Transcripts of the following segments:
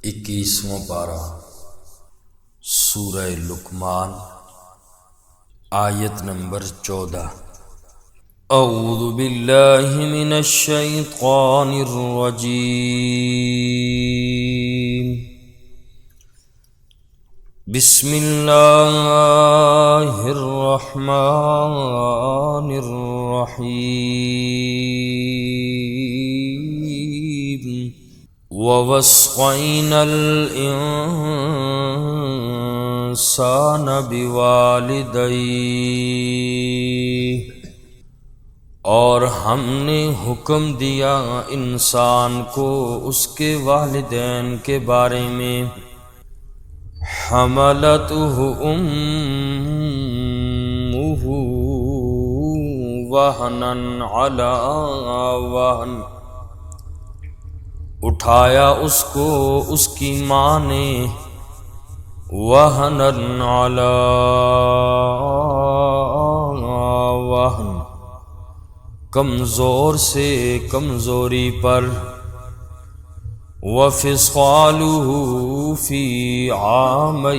21واں پارہ سورہ لقمان آیت نمبر 14۔ اعوذ باللہ من الشیطان الرجیم، بسم اللہ الرحمن الرحیم۔ وَوَصَّيْنَا الْإِنسَانَ بِوَالِدَيْهِ، اور ہم نے حکم دیا انسان کو اس کے والدین کے بارے میں۔ حملتہ امہ وہنا علی وہن، اٹھایا اس کو اس کی ماں نے، وہنًا علی وہن، کمزور سے کمزوری پر۔ وفصالہ فی عامین،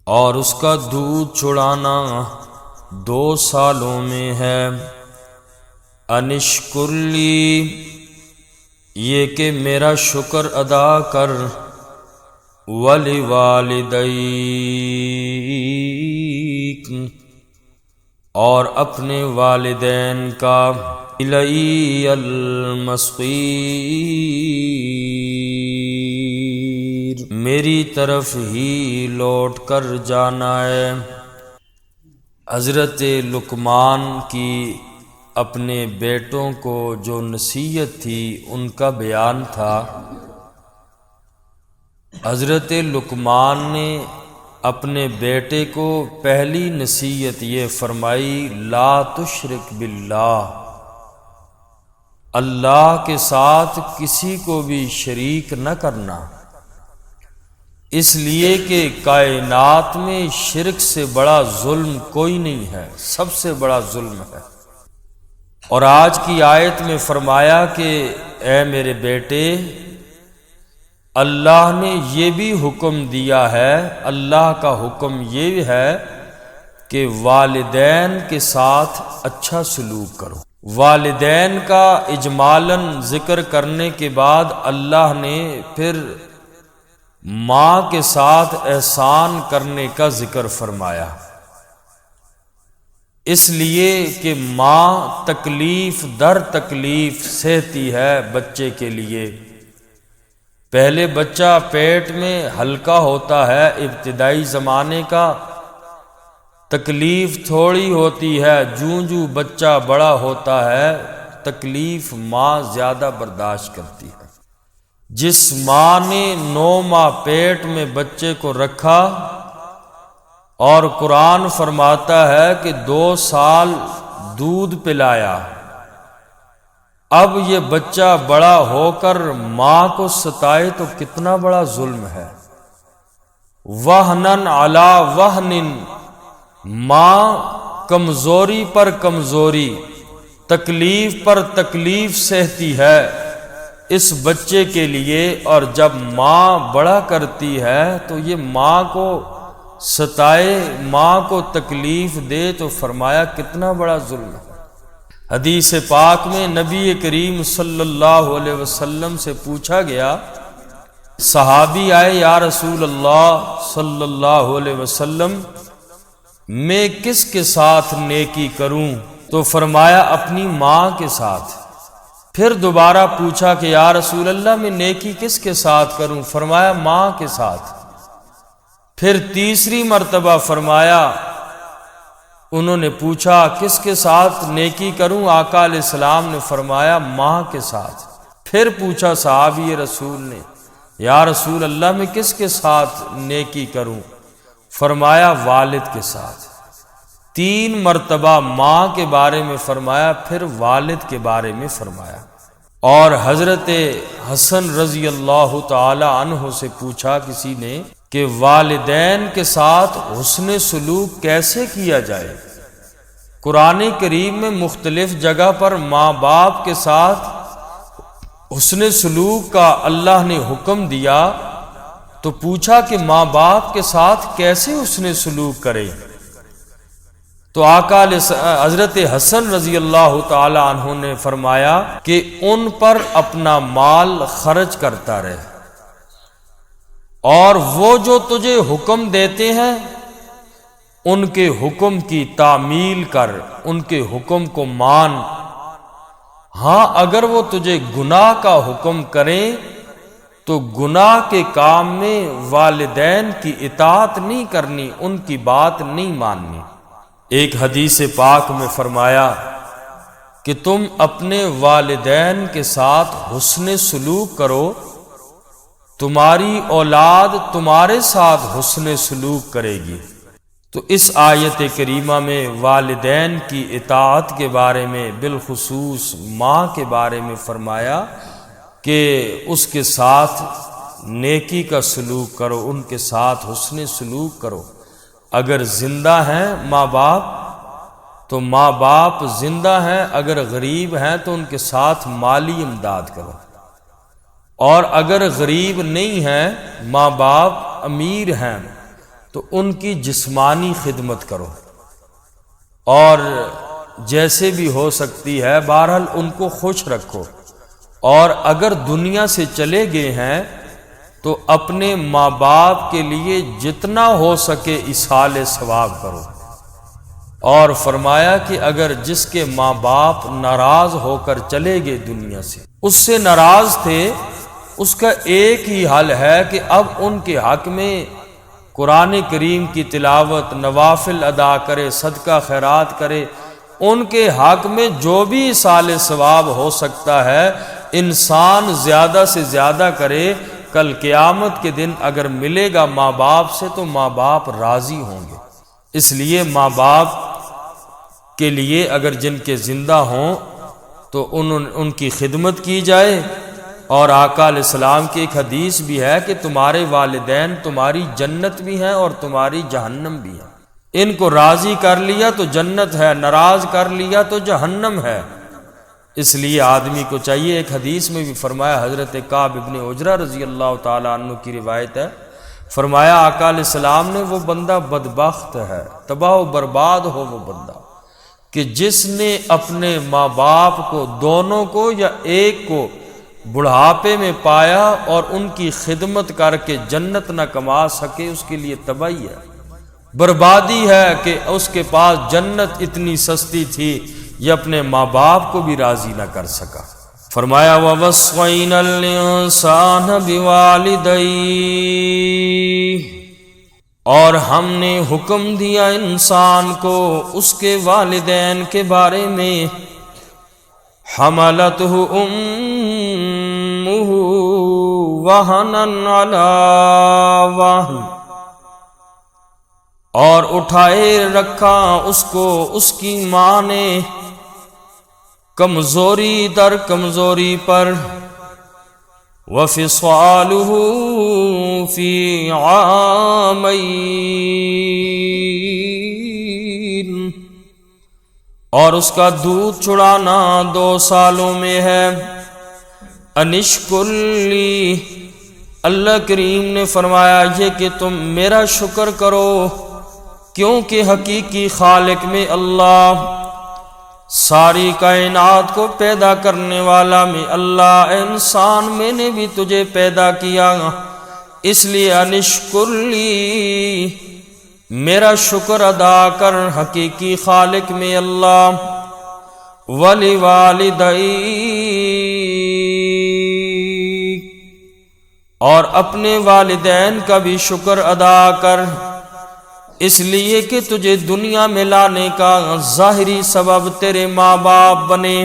اور اس کا دودھ چھڑانا 2 سالوں میں ہے۔ انشکر لی، یہ کہ میرا شکر ادا کر، ولوالدیک، اور اپنے والدین کا۔ الی المصیر، میری طرف ہی لوٹ کر جانا ہے۔ حضرت لقمان کی اپنے بیٹوں کو جو نصیحت تھی ان کا بیان تھا۔ حضرت لقمان نے اپنے بیٹے کو پہلی نصیحت یہ فرمائی، لا تشرک باللہ، اللہ کے ساتھ کسی کو بھی شریک نہ کرنا، اس لیے کہ کائنات میں شرک سے بڑا ظلم کوئی نہیں ہے، سب سے بڑا ظلم ہے۔ اور آج کی آیت میں فرمایا کہ اے میرے بیٹے، اللہ نے یہ بھی حکم دیا ہے، اللہ کا حکم یہ ہے کہ والدین کے ساتھ اچھا سلوک کرو۔ والدین کا اجمالاً ذکر کرنے کے بعد اللہ نے پھر ماں کے ساتھ احسان کرنے کا ذکر فرمایا، اس لیے کہ ماں تکلیف در تکلیف سہتی ہے بچے کے لیے۔ پہلے بچہ پیٹ میں ہلکا ہوتا ہے، ابتدائی زمانے کا تکلیف تھوڑی ہوتی ہے، جوں جوں بچہ بڑا ہوتا ہے تکلیف ماں زیادہ برداشت کرتی ہے۔ جس ماں نے 9 ماہ پیٹ میں بچے کو رکھا، اور قرآن فرماتا ہے کہ 2 سال دودھ پلایا، اب یہ بچہ بڑا ہو کر ماں کو ستائے تو کتنا بڑا ظلم ہے۔ وہنًا علی وہن، ماں کمزوری پر کمزوری، تکلیف پر تکلیف سہتی ہے اس بچے کے لیے، اور جب ماں بڑا کرتی ہے تو یہ ماں کو ستائے، ماں کو تکلیف دے تو فرمایا کتنا بڑا ظلم ہے۔ حدیث پاک میں نبی کریم صلی اللہ علیہ وسلم سے پوچھا گیا، صحابی آئے، یا رسول اللہ صلی اللہ علیہ وسلم، میں کس کے ساتھ نیکی کروں؟ تو فرمایا اپنی ماں کے ساتھ۔ پھر دوبارہ پوچھا کہ یا رسول اللہ میں نیکی کس کے ساتھ کروں؟ فرمایا ماں کے ساتھ۔ پھر تیسری مرتبہ فرمایا، انہوں نے پوچھا کس کے ساتھ نیکی کروں؟ آقا علیہ السلام نے فرمایا ماں کے ساتھ۔ پھر پوچھا صحابی رسول نے، یا رسول اللہ میں کس کے ساتھ نیکی کروں؟ فرمایا والد کے ساتھ۔ 3 مرتبہ ماں کے بارے میں فرمایا، پھر والد کے بارے میں فرمایا۔ اور حضرت حسن رضی اللہ تعالی عنہ سے پوچھا کسی نے کہ والدین کے ساتھ حسن سلوک کیسے کیا جائے؟ قرآن کریم میں مختلف جگہ پر ماں باپ کے ساتھ حسن سلوک کا اللہ نے حکم دیا تو پوچھا کہ ماں باپ کے ساتھ کیسے حسن سلوک کرے؟ تو آقا حضرت حسن رضی اللہ تعالی عنہ نے فرمایا کہ ان پر اپنا مال خرچ کرتا رہے، اور وہ جو تجھے حکم دیتے ہیں ان کے حکم کی تعمیل کر، ان کے حکم کو مان۔ ہاں اگر وہ تجھے گناہ کا حکم کریں تو گناہ کے کام میں والدین کی اطاعت نہیں کرنی، ان کی بات نہیں ماننی۔ ایک حدیث پاک میں فرمایا کہ تم اپنے والدین کے ساتھ حسن سلوک کرو، تمہاری اولاد تمہارے ساتھ حسن سلوک کرے گی۔ تو اس آیت کریمہ میں والدین کی اطاعت کے بارے میں، بالخصوص ماں کے بارے میں فرمایا کہ اس کے ساتھ نیکی کا سلوک کرو، ان کے ساتھ حسن سلوک کرو۔ اگر زندہ ہیں ماں باپ تو ماں باپ زندہ ہیں، اگر غریب ہیں تو ان کے ساتھ مالی امداد کرو، اور اگر غریب نہیں ہیں ماں باپ امیر ہیں تو ان کی جسمانی خدمت کرو، اور جیسے بھی ہو سکتی ہے بہرحال ان کو خوش رکھو، اور اگر دنیا سے چلے گئے ہیں تو اپنے ماں باپ کے لیے جتنا ہو سکے ایصال ثواب کرو۔ اور فرمایا کہ اگر جس کے ماں باپ ناراض ہو کر چلے گئے دنیا سے، اس سے ناراض تھے، اس کا ایک ہی حل ہے کہ اب ان کے حق میں قرآن کریم کی تلاوت، نوافل ادا کرے، صدقہ خیرات کرے، ان کے حق میں جو بھی ایصال ثواب ہو سکتا ہے انسان زیادہ سے زیادہ کرے۔ کل قیامت کے دن اگر ملے گا ماں باپ سے تو ماں باپ راضی ہوں گے۔ اس لیے ماں باپ کے لیے اگر جن کے زندہ ہوں تو ان کی خدمت کی جائے۔ اور آقا علیہ السلام کی ایک حدیث بھی ہے کہ تمہارے والدین تمہاری جنت بھی ہیں اور تمہاری جہنم بھی ہے، ان کو راضی کر لیا تو جنت ہے، ناراض کر لیا تو جہنم ہے۔ اس لیے آدمی کو چاہیے، ایک حدیث میں بھی فرمایا، حضرت کعب ابن عجرہ رضی اللہ تعالی عنہ کی روایت ہے، فرمایا آقا علیہ السلام نے وہ بندہ بدبخت ہے، تباہ و برباد ہو وہ بندہ کہ جس نے اپنے ماں باپ کو، دونوں کو یا ایک کو، بڑھاپے میں پایا اور ان کی خدمت کر کے جنت نہ کما سکے، اس کے لیے تباہی ہے، بربادی ہے کہ اس کے پاس جنت اتنی سستی تھی یہ اپنے ماں باپ کو بھی راضی نہ کر سکا۔ فرمایا وَوَصَّيْنَا الْإِنسَانَ بِوَالِدَيْهِ، اور ہم نے حکم دیا انسان کو اس کے والدین کے بارے میں، حَمَلَتْهُ أُمُّهُ وَهَنًا عَلَى وَهْنٍ، اور اٹھائے رکھا اس کو اس کی ماں نے کمزوری در کمزوری پر، وَفِصَالُهُ فِي عَامَيْنِ، اور اس کا دودھ چھڑانا 2 سالوں میں ہے۔ انشکر لی، اللہ کریم نے فرمایا یہ کہ تم میرا شکر کرو، کیونکہ حقیقی خالق میں اللہ، ساری کائنات کو پیدا کرنے والا میں اللہ، انسان میں نے بھی تجھے پیدا کیا، اس لیے انشکر لی، میرا شکر ادا کر، حقیقی خالق میں اللہ، وَلِوَالِدَيْكَ، اور اپنے والدین کا بھی شکر ادا کر، اس لیے کہ تجھے دنیا میں لانے کا ظاہری سبب تیرے ماں باپ بنے۔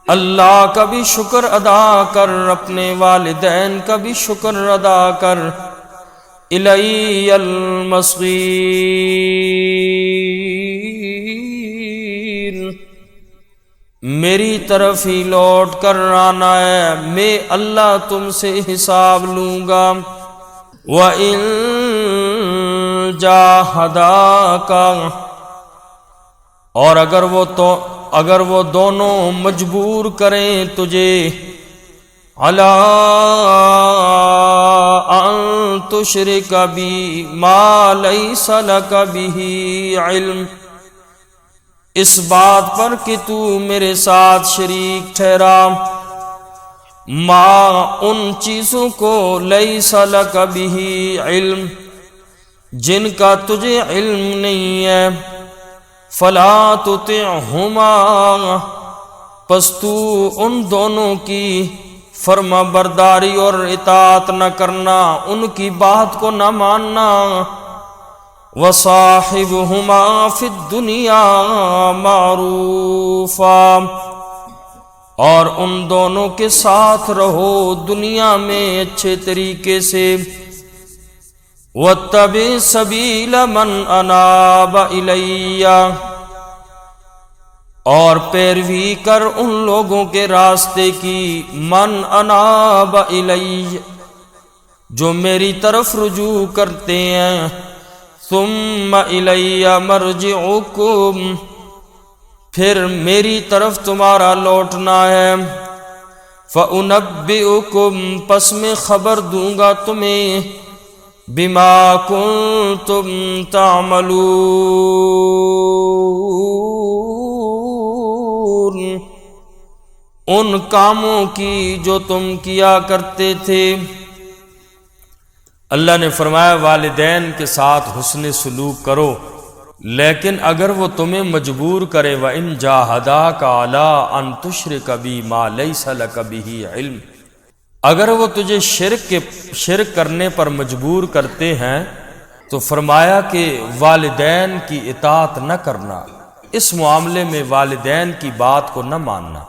اللہ کا بھی شکر ادا کر، اپنے والدین کا بھی شکر ادا کر۔ الی المصیر، میری طرف ہی لوٹ کر آنا ہے، میں اللہ تم سے حساب لوں گا۔ وَإِن جاہداک، اور اگر وہ دونوں مجبور کریں تجھے علی ان تشرک بی ما لیس لک بہ علم، اس بات پر کہ تو میرے ساتھ شریک ٹھہرا ما ان چیزوں کو لیس لک بہ علم جن کا تجھے علم نہیں ہے، فلا تطعہما پس تو ان دونوں کی فرما برداری اور اطاعت نہ کرنا، ان کی بات کو نہ ماننا، وصاحبہما فی الدنیا معروفا اور ان دونوں کے ساتھ رہو دنیا میں اچھے طریقے سے، واتبع سبیل من اناب الی اور پیروی کر ان لوگوں کے راستے کی، من اناب الی جو میری طرف رجوع کرتے ہیں، ثم الی مرجعکم پھر میری طرف تمہارا لوٹنا ہے، فانبئکم پس میں خبر دوں گا تمہیں، بما کنتم تعملون ان کاموں کی جو تم کیا کرتے تھے۔ اللہ نے فرمایا والدین کے ساتھ حسن سلوک کرو، لیکن اگر وہ تمہیں مجبور کرے وَإِن جَاهَدَاكَ عَلَىٰ أَن تُشْرِكَ بِي مَا لَيْسَ لَكَ بِهِ علم، اگر وہ تجھے شرک کرنے پر مجبور کرتے ہیں تو فرمایا کہ والدین کی اطاعت نہ کرنا، اس معاملے میں والدین کی بات کو نہ ماننا۔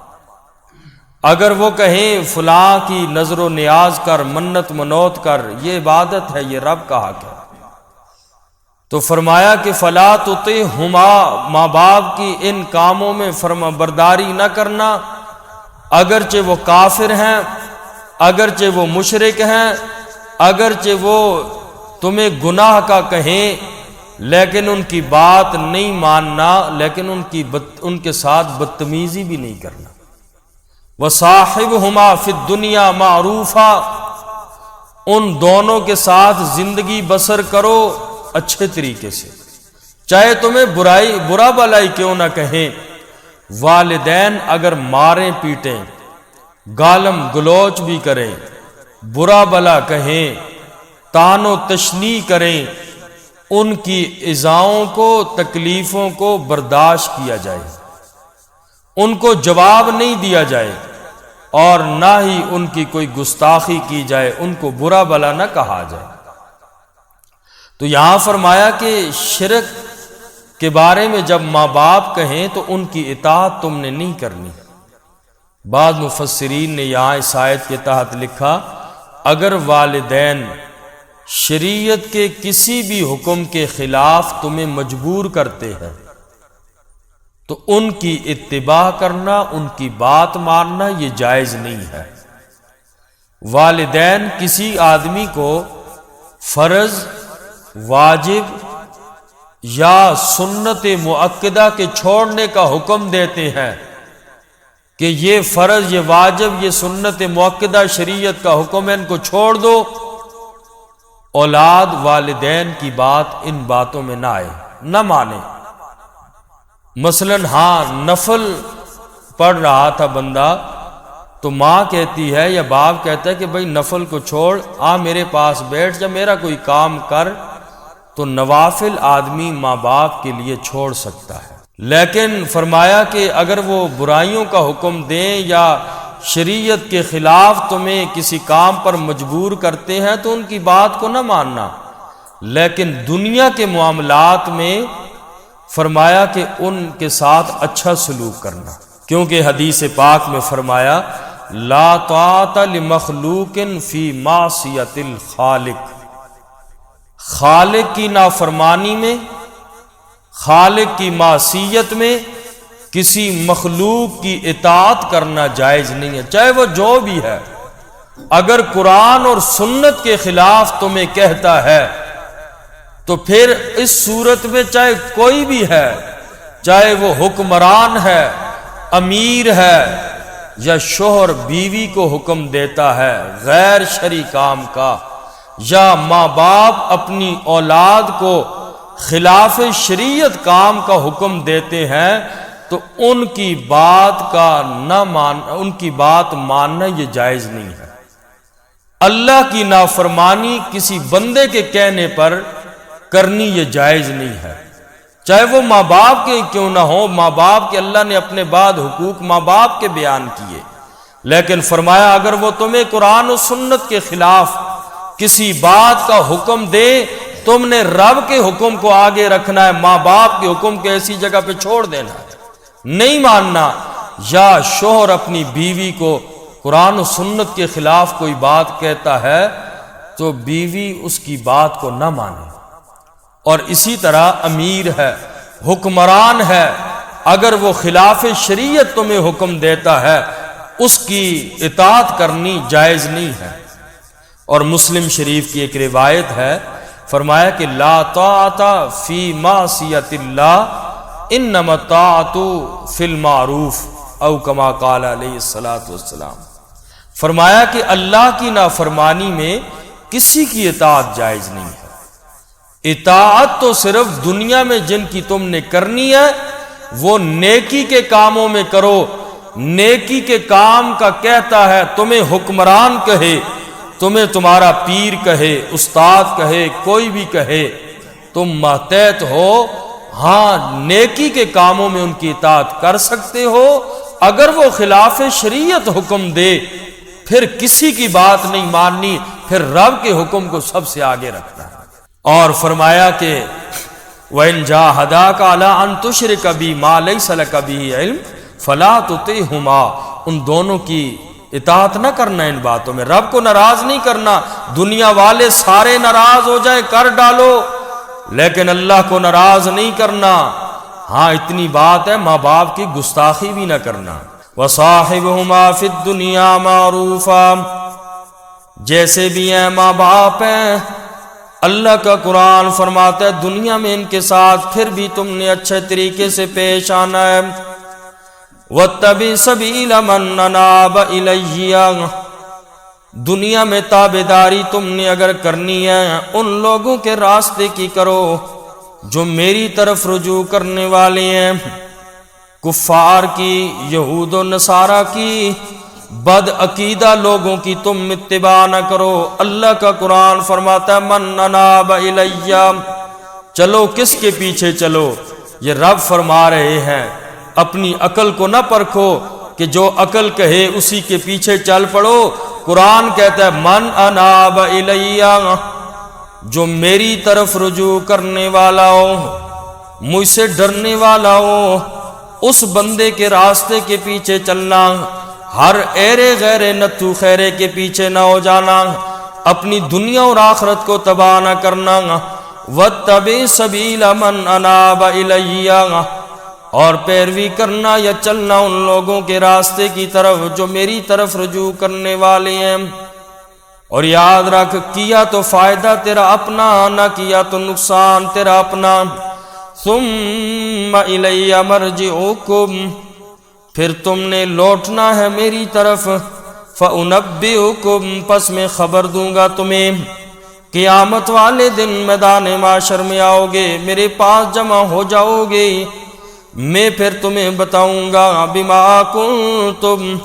اگر وہ کہیں فلاں کی نظر و نیاز کر، منت منوت کر، یہ عبادت ہے، یہ رب کا حق ہے، تو فرمایا کہ فلا تطعہما ماں باپ کی ان کاموں میں فرما برداری نہ کرنا، اگرچہ وہ کافر ہیں، اگرچہ وہ مشرک ہیں، اگرچہ وہ تمہیں گناہ کا کہیں، لیکن ان کی بات نہیں ماننا، لیکن ان کے ساتھ بدتمیزی بھی نہیں کرنا۔ وصاحبہما فی الدنیا معروفا ان دونوں کے ساتھ زندگی بسر کرو اچھے طریقے سے، چاہے تمہیں برا بلائی کیوں نہ کہیں۔ والدین اگر ماریں پیٹیں، گالم گلوچ بھی کریں، برا بلا کہیں، تان و تشنیع کریں، ان کی ایذاؤں کو، تکلیفوں کو برداشت کیا جائے، ان کو جواب نہیں دیا جائے، اور نہ ہی ان کی کوئی گستاخی کی جائے، ان کو برا بلا نہ کہا جائے۔ تو یہاں فرمایا کہ شرک کے بارے میں جب ماں باپ کہیں تو ان کی اطاعت تم نے نہیں کرنی۔ بعض مفسرین نے یہاں اس آیت کے تحت لکھا، اگر والدین شریعت کے کسی بھی حکم کے خلاف تمہیں مجبور کرتے ہیں تو ان کی اتباع کرنا، ان کی بات ماننا یہ جائز نہیں ہے۔ والدین کسی آدمی کو فرض، واجب یا سنت مؤکدہ کے چھوڑنے کا حکم دیتے ہیں کہ یہ فرض، یہ واجب، یہ سنت مؤکدہ شریعت کا حکم ہے، ان کو چھوڑ دو، اولاد والدین کی بات ان باتوں میں نہ آئے، نہ مانے۔ مثلا نفل پڑھ رہا تھا بندہ، تو ماں کہتی ہے یا باپ کہتا ہے کہ بھائی نفل کو چھوڑ، میرے پاس بیٹھ جا، میرا کوئی کام کر، تو نوافل آدمی ماں باپ کے لیے چھوڑ سکتا ہے۔ لیکن فرمایا کہ اگر وہ برائیوں کا حکم دیں یا شریعت کے خلاف تمہیں کسی کام پر مجبور کرتے ہیں تو ان کی بات کو نہ ماننا، لیکن دنیا کے معاملات میں فرمایا کہ ان کے ساتھ اچھا سلوک کرنا، کیونکہ حدیث پاک میں فرمایا لا طاعت لمخلوق فی معصیت الخالق، خالق کی نافرمانی میں، خالق کی معصیت میں کسی مخلوق کی اطاعت کرنا جائز نہیں ہے، چاہے وہ جو بھی ہے۔ اگر قرآن اور سنت کے خلاف تمہیں کہتا ہے تو پھر اس صورت میں چاہے کوئی بھی ہے، چاہے وہ حکمران ہے، امیر ہے، یا شوہر بیوی کو حکم دیتا ہے غیر شرعی کام کا، یا ماں باپ اپنی اولاد کو خلاف شریعت کام کا حکم دیتے ہیں تو ان کی بات ماننا یہ جائز نہیں ہے۔ اللہ کی نافرمانی کسی بندے کے کہنے پر کرنی یہ جائز نہیں ہے، چاہے وہ ماں باپ کے کیوں نہ ہو۔ ماں باپ کے اللہ نے اپنے بعد حقوق ماں باپ کے بیان کیے، لیکن فرمایا اگر وہ تمہیں قرآن و سنت کے خلاف کسی بات کا حکم دے، تم نے رب کے حکم کو آگے رکھنا ہے، ماں باپ کے حکم کو ایسی جگہ پہ چھوڑ دینا ہے، نہیں ماننا۔ یا شوہر اپنی بیوی کو قرآن و سنت کے خلاف کوئی بات کہتا ہے تو بیوی اس کی بات کو نہ مانے۔ اور اسی طرح امیر ہے، حکمران ہے، اگر وہ خلاف شریعت تمہیں حکم دیتا ہے اس کی اطاعت کرنی جائز نہیں ہے۔ اور مسلم شریف کی ایک روایت ہے، فرمایا کہ لا طاعت فی معصیت اللہ انما الطاعت فی المعروف او کما قال علیہ الصلوۃ والسلام۔ فرمایا کہ اللہ کی نافرمانی میں کسی کی اطاعت جائز نہیں ہے۔ اطاعت تو صرف دنیا میں جن کی تم نے کرنی ہے وہ نیکی کے کاموں میں کرو۔ نیکی کے کام کا کہتا ہے، تمہیں حکمران کہے، تمہیں تمہارا پیر کہے، استاد کہے، کوئی بھی کہے، تم ماتحت ہو، ہاں نیکی کے کاموں میں ان کی اطاعت کر سکتے ہو۔ اگر وہ خلاف شریعت حکم دے پھر کسی کی بات نہیں ماننی، پھر رب کے حکم کو سب سے آگے رکھنا ہے۔ اور فرمایا کہ وَإِن جَاهَدَاكَ عَلَىٰ أَن تُشْرِكَ بِي مَا لَيْسَ لَكَ بِهِ عِلْمٌ فَلَا تُطِعْهُمَا، ان دونوں کی اطاعت نہ کرنا ان باتوں میں، رب کو ناراض نہیں کرنا۔ دنیا والے سارے ناراض ہو جائیں کر ڈالو، لیکن اللہ کو ناراض نہیں کرنا۔ ہاں اتنی بات ہے ماں باپ کی گستاخی بھی نہ کرنا۔ وَصَاحِبْهُمَا فِي الدُّنْيَا مَعْرُوفًا، جیسے بھی ہیں ماں باپ ہیں، اللہ کا قرآن فرماتا ہے دنیا میں ان کے ساتھ پھر بھی تم نے اچھے طریقے سے پیش آنا ہے۔ وَاتَّبِعْ سَبِيلَ مَنْ أَنَابَ إِلَيَّ، دنیا میں تابعداری تم نے اگر کرنی ہے ان لوگوں کے راستے کی کرو جو میری طرف رجوع کرنے والے ہیں۔ کفار کی، یہود و نصارہ کی، بد عقیدہ لوگوں کی تم اتباع نہ کرو۔ اللہ کا قرآن فرماتا ہے من اناب الیہ، چلو کس کے پیچھے چلو؟ یہ رب فرما رہے ہیں اپنی عقل کو نہ پرکھو کہ جو عقل کہے اسی کے پیچھے چل پڑو۔ قرآن کہتا ہے من اناب الیہ، جو میری طرف رجوع کرنے والا ہو، مجھ سے ڈرنے والا ہو، اس بندے کے راستے کے پیچھے چلنا، ہر ایرے غیر نتو خیرے کے پیچھے نہ ہو جانا، اپنی دنیا اور آخرت کو تباہ نہ کرنا۔ وَاتَّبِعْ سَبِيلَ مَنْ أَنَابَ إِلَيَّ، اور پیروی کرنا یا چلنا ان لوگوں کے راستے کی طرف جو میری طرف رجوع کرنے والے ہیں۔ اور یاد رکھ، کیا تو فائدہ تیرا اپنا، نہ کیا تو نقصان تیرا اپنا۔ ثُمَّ إِلَيَّ مَرْجِعُكُمْ، پھر تم نے لوٹنا ہے میری طرف۔ فَأُنَبِّئُكُمْ، پس میں خبر دوں گا تمہیں۔ قیامت والے دن میدان معاشر میں آؤ گے، میرے پاس جمع ہو جاؤ گے، میں پھر تمہیں بتاؤں گا بِمَا كُنتُمْ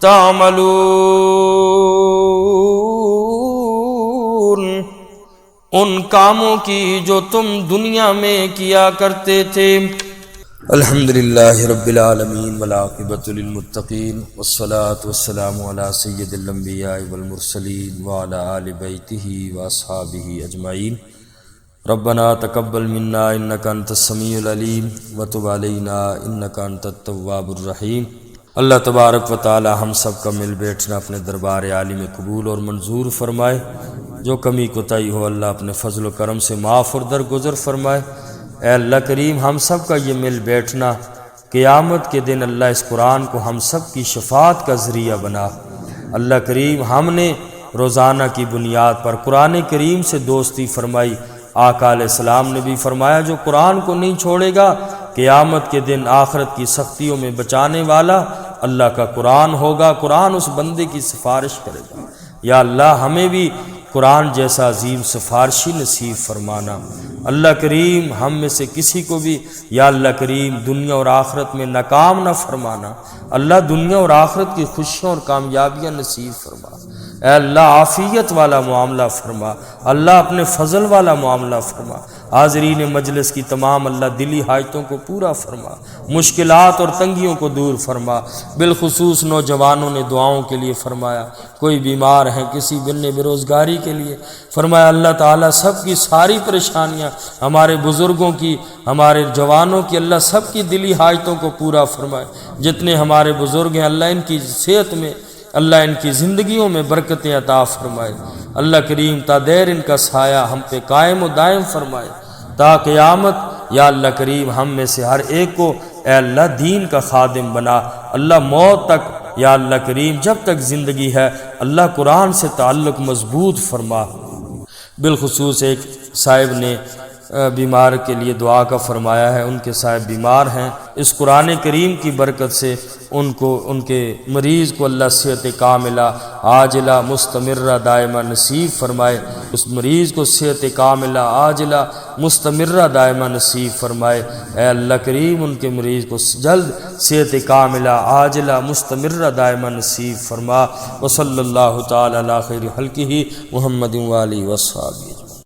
تعملون، ان کاموں کی جو تم دنیا میں کیا کرتے تھے۔ الحمدللہ رب العالمین والعاقبۃ للمتقین والصلاة والسلام علی سید الانبیاء والمرسلین وعلی آل بیتہ واصحابہ اجمعین۔ ربنا تقبل منا انک انت السمیع العلیم وتب علینا انک انت التواب الرحیم۔ اللہ تبارک و تعالی ہم سب کا مل بیٹھنا اپنے دربار عالی میں قبول اور منظور فرمائے۔ جو کمی کوتاہی ہو اللہ اپنے فضل و کرم سے معاف اور درگزر فرمائے۔ اے اللہ کریم، ہم سب کا یہ مل بیٹھنا قیامت کے دن اللہ اس قرآن کو ہم سب کی شفاعت کا ذریعہ بنا۔ اللہ کریم، ہم نے روزانہ کی بنیاد پر قرآن کریم سے دوستی فرمائی۔ آقا علیہ السلام نے بھی فرمایا جو قرآن کو نہیں چھوڑے گا قیامت کے دن آخرت کی سختیوں میں بچانے والا اللہ کا قرآن ہوگا، قرآن اس بندے کی سفارش کرے گا۔ یا اللہ ہمیں بھی قرآن جیسا عظیم سفارشی نصیب فرمانا۔ اللہ کریم ہم میں سے کسی کو بھی یا اللہ کریم دنیا اور آخرت میں ناکام نہ فرمانا۔ اللہ دنیا اور آخرت کی خوشیاں اور کامیابیاں نصیب فرما۔ اے اللہ عافیت والا معاملہ فرما، اللہ اپنے فضل والا معاملہ فرما۔ حاضرین مجلس کی تمام اللہ دلی حاجتوں کو پورا فرما، مشکلات اور تنگیوں کو دور فرما۔ بالخصوص نوجوانوں نے دعاؤں کے لیے فرمایا، کوئی بیمار ہیں، کسی بننے بے روزگاری کے لیے فرمایا۔ اللہ تعالیٰ سب کی ساری پریشانیاں، ہمارے بزرگوں کی، ہمارے جوانوں کی، اللہ سب کی دلی حاجتوں کو پورا فرمائے۔ جتنے ہمارے بزرگ ہیں اللہ ان کی صحت میں، اللہ ان کی زندگیوں میں برکتیں عطا فرمائے۔ اللہ کریم تا دیر ان کا سایہ ہم پہ قائم و دائم فرمائے تا قیامت۔ یا اللہ کریم ہم میں سے ہر ایک کو اے اللہ دین کا خادم بنا۔ اللہ موت تک یا اللہ کریم جب تک زندگی ہے اللہ قرآن سے تعلق مضبوط فرما۔ بالخصوص ایک صاحب نے بیمار کے لیے دعا کا فرمایا ہے، ان کے صاحب بیمار ہیں، اس قرآن کریم کی برکت سے ان کے مریض کو اللہ صحت کاملہ عاجلہ مستمرہ دائمہ نصیب فرمائے۔ اس مریض کو صحت کاملہ عاجلہ مستمرہ دائمہ نصیب فرمائے۔ اے اللہ کریم ان کے مریض کو جلد صحت کاملہ عاجلہ مستمرہ دائمہ نصیب فرما۔ وصلی اللہ تعالی علی خیر خلقہ محمد و آلہ وصحبہ۔